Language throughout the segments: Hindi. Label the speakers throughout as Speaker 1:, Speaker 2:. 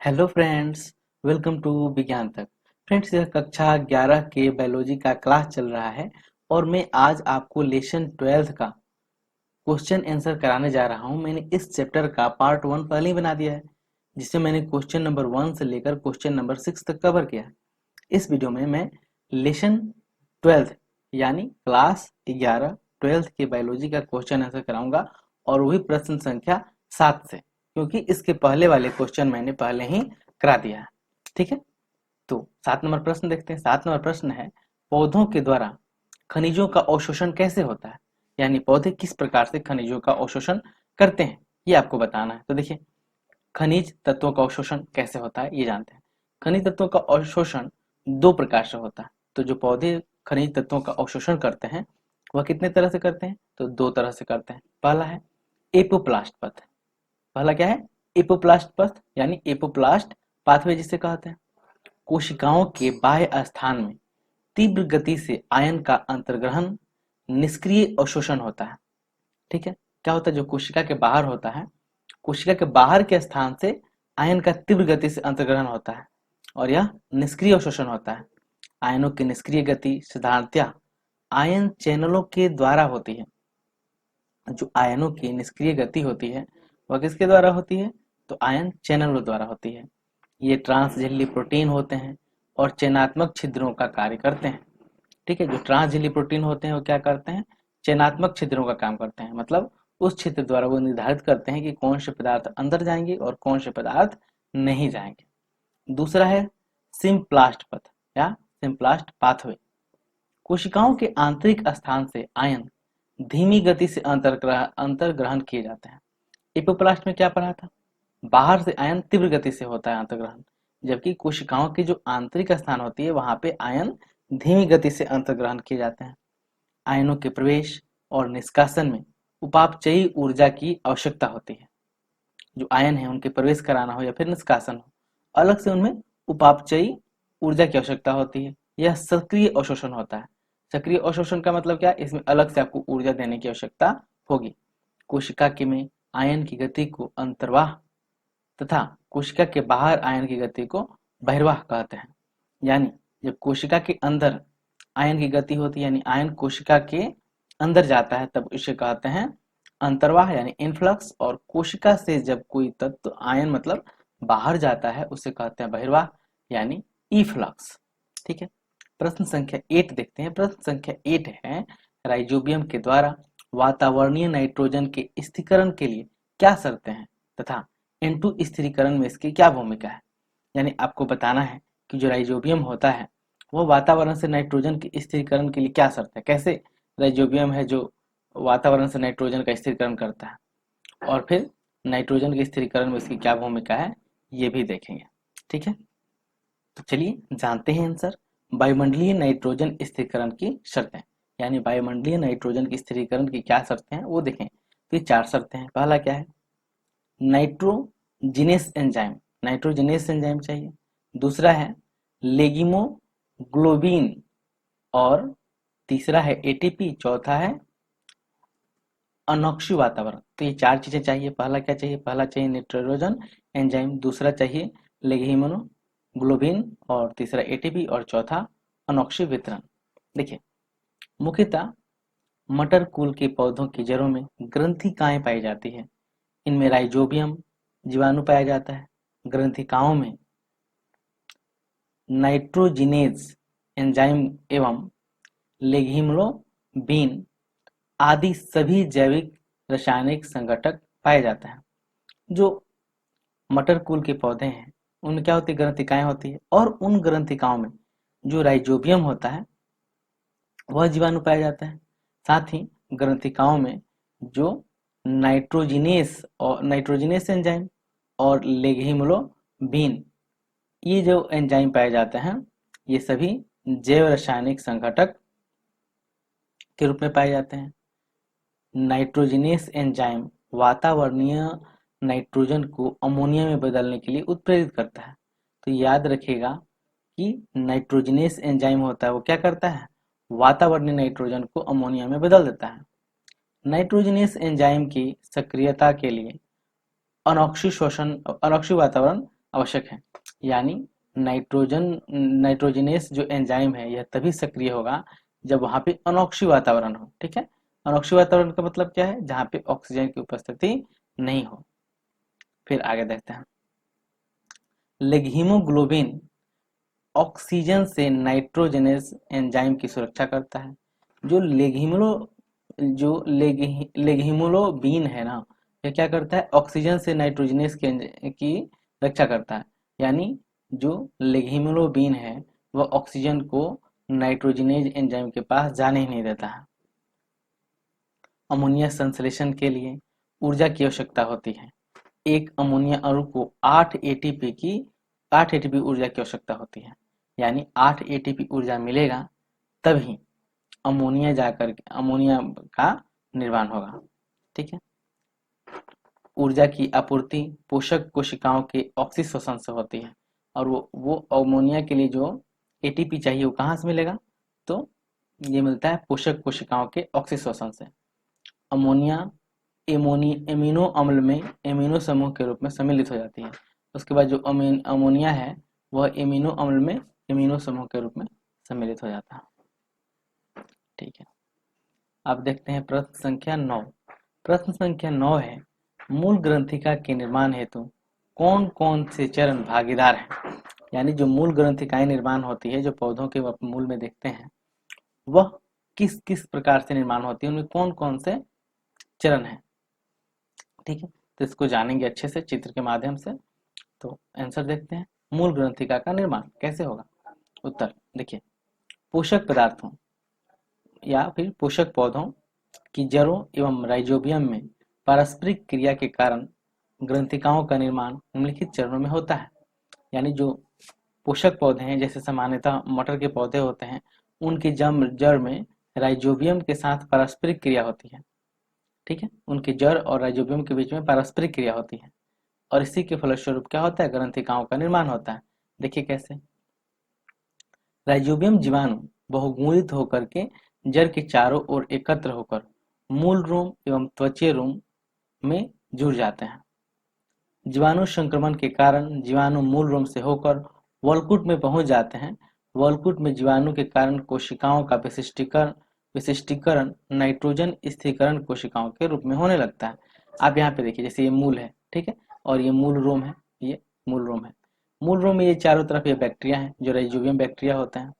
Speaker 1: हेलो फ्रेंड्स, वेलकम टू विज्ञान तक। फ्रेंड्स, यह कक्षा 11 के बायोलॉजी का क्लास चल रहा है और मैं आज आपको लेसन 12 का क्वेश्चन आंसर कराने जा रहा हूं। मैंने इस चैप्टर का पार्ट 1 पहले ही बना दिया है, जिससे मैंने क्वेश्चन नंबर 1 से लेकर क्वेश्चन नंबर 6 तक कवर किया है। इस वीडियो में मैं लेसन 12 यानी क्लास 11 12th के बायोलॉजी का क्वेश्चन आंसर कराऊंगा, और वही प्रश्न संख्या 7 से, क्योंकि इसके पहले वाले क्वेश्चन मैंने पहले ही करा दिया है। ठीक है, तो 7 नंबर प्रश्न देखते हैं। 7 नंबर प्रश्न है, पौधों के द्वारा खनिजों का अवशोषण कैसे होता है, यानी पौधे किस प्रकार से खनिजों का अवशोषण करते हैं, ये आपको बताना है। तो देखिए, खनिज तत्वों का अवशोषण कैसे होता है ये जानते हैं। खनिज तत्वों का अवशोषण दो प्रकार से होता है। तो जो पौधे खनिज तत्वों का अवशोषण करते हैं वह कितने तरह से करते हैं, तो दो तरह से करते हैं। पहला है एपोप्लास्ट पथ। पहला क्या है, एपोप्लास्ट पथ यानी एपोप्लास्ट पाथवे जिसे कहते हैं। कोशिकाओं के बाह्य स्थान में तीव्र गति से आयन का अंतर्ग्रहण निष्क्रिय अवशोषण होता है। ठीक है, क्या होता है, जो कोशिका के बाहर होता है, कोशिका के बाहर के स्थान से आयन का तीव्र गति से अंतर्ग्रहण होता है और यह निष्क्रिय अवशोषण होता है। आयनों की निष्क्रिय गति साधारणतया आयन चैनलों के द्वारा होती है। जो आयनों की निष्क्रिय गति होती है वह किसके द्वारा होती है, तो आयन चैनलों द्वारा होती है। ये ट्रांसझिल्ली प्रोटीन होते हैं और चयनात्मक छिद्रों का कार्य करते हैं। ठीक है, जो ट्रांसझिल्ली प्रोटीन होते हैं वो क्या करते हैं, चयनात्मक छिद्रों का काम करते हैं। मतलब उस छिद्र द्वारा वो निर्धारित करते हैं कि कौन से पदार्थ अंदर जाएंगे और कौन से पदार्थ नहीं जाएंगे। दूसरा है सिम्प्लास्ट पथ या सिम्प्लास्ट पाथवे। कोशिकाओं के आंतरिक स्थान से आयन धीमी गति से अंतर्ग्रहण किए जाते हैं। एपोप्लास्ट में क्या पढ़ा था, बाहर से आयन तीव्र गति से होता है अंतर्ग्रहण, जबकि कोशिकाओं की जो आंतरिक स्थान होती है वहां पे आयन धीमी गति से अंतर्ग्रहण किए जाते हैं। आयनों के प्रवेश और निष्कासन में उपापचयी ऊर्जा की आवश्यकता होती है। जो आयन है उनके प्रवेश कराना हो या फिर निष्कासन हो, अलग से उनमें उपापचयी ऊर्जा की आवश्यकता होती है। यह सक्रिय अवशोषण होता है। सक्रिय अवशोषण का मतलब क्या, इसमें अलग से आपको ऊर्जा देने की आवश्यकता होगी। कोशिका के में आयन की गति को अंतर्वाह तथा कोशिका के बाहर आयन की गति को बहिर्वाह कहते हैं। यानी जब कोशिका के अंदर आयन की गति होती है, यानी आयन कोशिका के अंदर जाता है, तब इसे कहते हैं अंतर्वाह यानी इनफ्लक्स। और कोशिका से जब कोई तत्व आयन मतलब बाहर जाता है उसे कहते हैं बहिर्वाह यानी ईफ्लक्स। ठीक है, प्रश्न संख्या 8 देखते हैं। प्रश्न संख्या 8 है, राइजोबियम के द्वारा वातावरणीय नाइट्रोजन के स्थिरीकरण के लिए क्या शर्तें हैं तथा N2 स्थिरीकरण में इसकी क्या भूमिका है। यानी आपको बताना है कि जो राइजोबियम होता है वो वातावरण से नाइट्रोजन के स्थिरीकरण के लिए क्या शर्त है, कैसे राइजोबियम है जो वातावरण से नाइट्रोजन का स्थिरीकरण करता है, और फिर नाइट्रोजन के स्थिरीकरण में इसकी क्या भूमिका है ये भी देखेंगे। ठीक है, तो चलिए जानते हैं आंसर। वायुमंडलीय नाइट्रोजन स्थिरीकरण की शर्तें, यानी वायुमंडलीय नाइट्रोजन की स्थिरीकरण की क्या शर्तें हैं वो देखें। तो ये 4 शर्तें हैं। पहला क्या है, नाइट्रोजिनेस एंजाइम, नाइट्रोजिनेस एंजाइम चाहिए। दूसरा है लेगिमोग्लोबिन, और तीसरा है एटीपी, चौथा है अनोक्सी वातावरण। तो ये 4 चीजें चाहिए। पहला क्या चाहिए, पहला चाहिए नाइट्रोजन एंजाइम, दूसरा चाहिए लेगिमोग्लोबिन, और तीसरा एटीपी, और चौथा अनोक्सी वितरण। देखिए, मुख्यतः मटर कुल के पौधों की जड़ों में ग्रंथिकाएं पाई जाती है। इनमें राइजोबियम जीवाणु पाया जाता है। ग्रंथिकाओं में नाइट्रोजिनेज एंजाइम एवं लेगिमोग्लोबिन आदि सभी जैविक रासायनिक संघटक पाए जाते हैं। जो मटर कुल के पौधे हैं उनमें क्या होती है, ग्रंथिकाएं होती है, और उन ग्रंथिकाओं में जो राइजोबियम होता है वह जीवाणु पाया जाता है। साथ ही ग्रंथिकाओं में जो नाइट्रोजिनेस एंजाइम और लेगिमोग्लोबिन, ये जो एंजाइम पाए जाते हैं ये सभी जैव रासायनिक संघटक के रूप में पाए जाते हैं। नाइट्रोजिनेस एंजाइम वातावरणीय नाइट्रोजन को अमोनिया में बदलने के लिए उत्प्रेरित करता है। तो याद रखिएगा कि नाइट्रोजिनेस एंजाइम होता है वो क्या करता है, वातावरणीय नाइट्रोजन को अमोनिया में बदल देता है। नाइट्रोजिनेस एंजाइम की सक्रियता के लिए अनोक्सी वातावरण आवश्यक है। यानी नाइट्रोजनेस जो एंजाइम है यह तभी सक्रिय होगा जब वहां पे अनोक्सी वातावरण हो। ठीक है, अनोक्सी वातावरण का मतलब क्या है? जहां पे ऑक्सीजन की उपस्थिति नहीं हो। फिर आगे देखते हैं, लेगहीमोग्लोबिन ऑक्सीजन से नाइट्रोजनेस एंजाइम की सुरक्षा करता है। जो लेगहीमोग्लोबिन है ना, ये क्या करता है? ऑक्सीजन से नाइट्रोजनेस की रक्षा करता है। यानी जो लेगहीमोग्लोबिन है वह ऑक्सीजन को नाइट्रोजनेज एंजाइम के पास जाने ही नहीं देता है। अमोनिया संश्लेषण के लिए ऊर्जा की आवश्यकता होती है। एक अमोनिया अणु को 8 एटीपी ऊर्जा की आवश्यकता होती है। यानी 8 एटीपी ऊर्जा मिलेगा तभी अमोनिया का निर्माण होगा। ठीक है, ऊर्जा की आपूर्ति पोषक कोशिकाओं के ऑक्सीशोषण से होती है। और वो अमोनिया के लिए जो एटीपी चाहिए वो कहाँ से मिलेगा? तो ये मिलता है पोषक कोशिकाओं के ऑक्सीशोषण से। अमोनिया एमिनो अम्ल में एमिनो समूह के रूप में सम्मिलित हो जाती है। उसके बाद जो अमोनिया है वह एमिनो अम्ल में एमिनो समूह के रूप में सम्मिलित हो जाता है। ठीक है, अब देखते हैं प्रश्न संख्या 9। प्रश्न संख्या 9 है, मूल ग्रंथिका के निर्माण हेतु कौन कौन से चरण भागीदार हैं? यानी जो मूल ग्रंथिकाएं निर्माण होती है, जो पौधों के मूल में देखते हैं, वह किस किस प्रकार से निर्माण होती है, उनमें कौन कौन से चरण है। ठीक है, तो इसको जानेंगे अच्छे से चित्र के माध्यम से। तो आंसर देखते हैं, मूल ग्रंथिका का निर्माण कैसे होगा। उत्तर देखिए, पोषक पदार्थों या फिर पोषक पौधों की जड़ों एवं राइजोबियम में पारस्परिक क्रिया के कारण ग्रंथिकाओं का निर्माण निम्नलिखित चरणों में होता है। यानी जो पोषक पौधे हैं, जैसे सामान्यतः मटर के पौधे होते हैं, उनके जड़ में राइजोबियम के साथ पारस्परिक क्रिया होती है। ठीक है, उनके जड़ और राइजोबियम के बीच में पारस्परिक क्रिया होती है और इसी के फलस्वरूप क्या होता है? ग्रंथिकाओं का निर्माण होता है। देखिए कैसे, राइजोबियम जीवाणु बहुगुणित होकर के जड़ के चारों ओर एकत्र होकर मूल रोम एवं त्वचीय रोम में जुड़ जाते हैं। जीवाणु संक्रमण के कारण जीवाणु मूल रोम से होकर वलकुट में पहुंच जाते हैं। वलकुट में जीवाणु के कारण कोशिकाओं का विशिष्टीकरण नाइट्रोजन स्थिरीकरण कोशिकाओं के रूप में होने लगता है। आप यहाँ पे देखिए, जैसे ये मूल है, ठीक है, और ये मूल रोम है, ये मूल रोम है। मूल रोम में ये चारों तरफ ये बैक्टीरिया है जो राइजोबियम बैक्टीरिया होते हैं।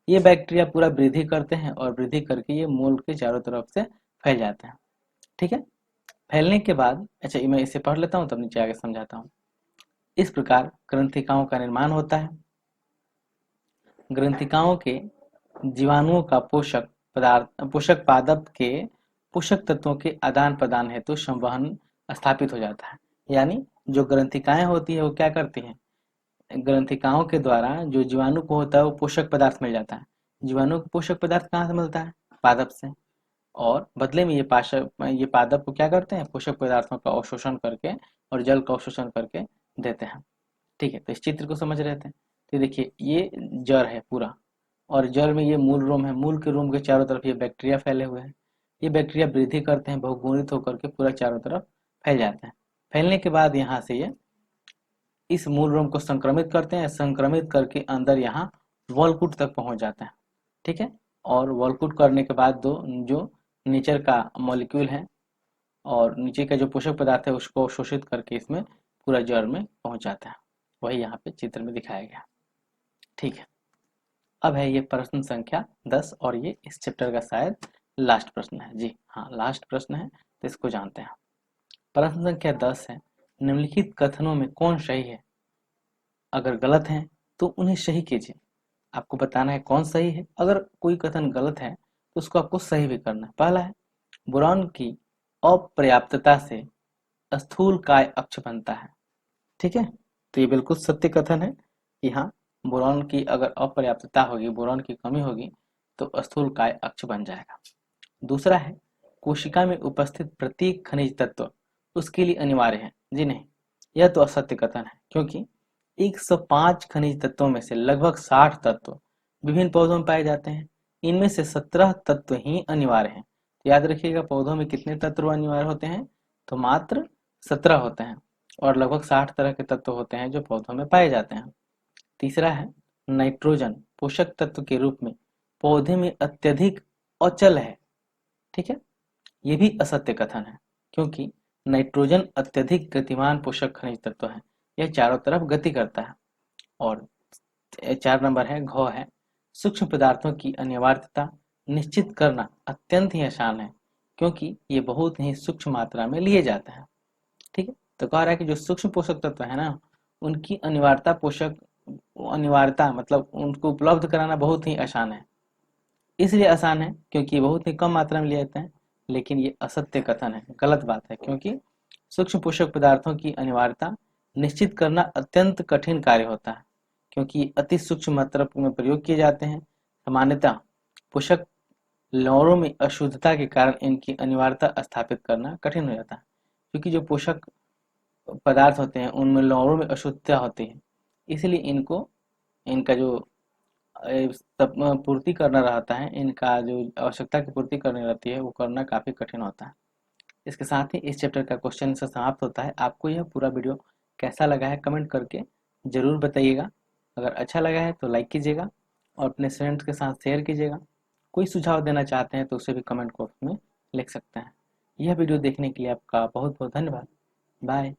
Speaker 1: ये बैक्टीरिया पूरा वृद्धि करते हैं और वृद्धि करके ये मूल के चारों तरफ से फैल जाते हैं। ठीक है, फैलने के बाद, अच्छा मैं इसे पढ़ लेता हूँ तब नीचे आगे समझाता हूँ। इस प्रकार ग्रंथिकाओं का निर्माण होता है। ग्रंथिकाओं के जीवाणुओं का पोषक पादप के पोषक तत्वों के आदान प्रदान हेतु संवहन स्थापित हो जाता है। यानी जो ग्रंथिकाएं होती है वो क्या करती हैं? ग्रंथिकाओं के द्वारा जो जीवाणु को होता है वो पोषक पदार्थ मिल जाता है। जीवाणु को पोषक पदार्थ कहाँ से मिलता है? पादप से। और बदले में ये पादप को क्या करते हैं? पोषक पदार्थों का अवशोषण करके और जल का अवशोषण करके देते हैं। ठीक है, तो इस चित्र को समझ रहे थे। तो देखिए, ये जड़ है पूरा और जड़ में ये मूल रोम है। मूल के रोम के चारों तरफ ये बैक्टीरिया फैले हुए हैं। ये बैक्टीरिया वृद्धि करते हैं, बहुगुणित होकर के पूरा चारों तरफ फैल जाते हैं। फैलने के बाद यहाँ से ये इस मूल रोम को संक्रमित करते हैं, संक्रमित करके अंदर यहाँ वॉलकुट तक पहुंच जाते हैं। ठीक है, और वॉलकुट करने के बाद जो नीचे का मॉलिक्यूल है और नीचे का जो पोषक पदार्थ है उसको शोषित करके इसमें पूरा जड़ में पहुंच जाता है। वही यहाँ पे चित्र में दिखाया गया। ठीक है, अब है ये प्रश्न संख्या 10 और ये इस चैप्टर का शायद लास्ट प्रश्न है। जी हाँ, लास्ट प्रश्न है, तो इसको जानते हैं। प्रश्न संख्या 10 है, निम्नलिखित कथनों में कौन सही है? अगर गलत है तो उन्हें सही कीजिए। आपको बताना है कौन सही है। अगर कोई कथन गलत है तो उसको आपको सही भी करना है। पहला है, बोरॉन की अपर्याप्तता से स्थूल काय अक्ष बनता है। ठीक है, तो ये बिल्कुल सत्य कथन है कि हाँ, बोरॉन की अगर अपर्याप्तता होगी, बोरॉन की कमी होगी तो स्थूल काय अक्ष बन जाएगा। दूसरा है, कोशिका में उपस्थित प्रत्येक खनिज तत्व उसके लिए अनिवार्य है। जी नहीं, यह तो असत्य कथन है, क्योंकि 105 खनिज तत्वों में से लगभग 60 तत्व विभिन्न पौधों में पाए जाते हैं। इनमें से 17 तत्व ही अनिवार्य हैं। तो याद रखिएगा, पौधों में कितने तत्व अनिवार्य होते हैं? तो मात्र 17 होते हैं। और लगभग 60 तरह के तत्व होते हैं जो पौधों में पाए जाते हैं। तीसरा है नाइट्रोजन पोषक तत्व के रूप में पौधे में अत्यधिक अचल है। ठीक है, ये भी असत्य कथन है, क्योंकि नाइट्रोजन अत्यधिक गतिमान पोषक खनिज तत्व है। यह चारों तरफ गति करता है। और 4 नंबर है घ है सूक्ष्म पदार्थों की अनिवार्यता निश्चित करना अत्यंत ही आसान है, क्योंकि ये बहुत ही सूक्ष्म मात्रा में लिए जाते हैं। ठीक है, तो कह रहा है कि जो सूक्ष्म पोषक तत्व है ना, उनकी अनिवार्यता मतलब उनको उपलब्ध कराना बहुत ही आसान है। इसलिए आसान है क्योंकि ये बहुत ही कम मात्रा में लिए जाते हैं। लेकिन ये असत्य कथन है, गलत बात है, क्योंकि सूक्ष्म पोषक पदार्थों की अनिवार्यता निश्चित करना अत्यंत कठिन कार्य होता है, क्योंकि अति सूक्ष्म मात्रा में प्रयोग किए जाते हैं। सामान्यतः पोषक लवणों में अशुद्धता के कारण इनकी अनिवार्यता स्थापित करना कठिन हो जाता है, क्योंकि जो पोषक पदार्थ होते हैं उनमें लवणों में अशुद्धता होती है। इसलिए इनका जो पूर्ति करना रहता है, इनका जो आवश्यकता की पूर्ति करनी रहती है वो करना काफ़ी कठिन होता है। इसके साथ ही इस चैप्टर का क्वेश्चन से समाप्त होता है। आपको यह पूरा वीडियो कैसा लगा है कमेंट करके ज़रूर बताइएगा। अगर अच्छा लगा है तो लाइक कीजिएगा और अपने फ्रेंड्स के साथ शेयर कीजिएगा। कोई सुझाव देना चाहते हैं तो उसे भी कमेंट बॉक्स में लिख सकते हैं। यह वीडियो देखने के लिए आपका बहुत बहुत धन्यवाद। बाय।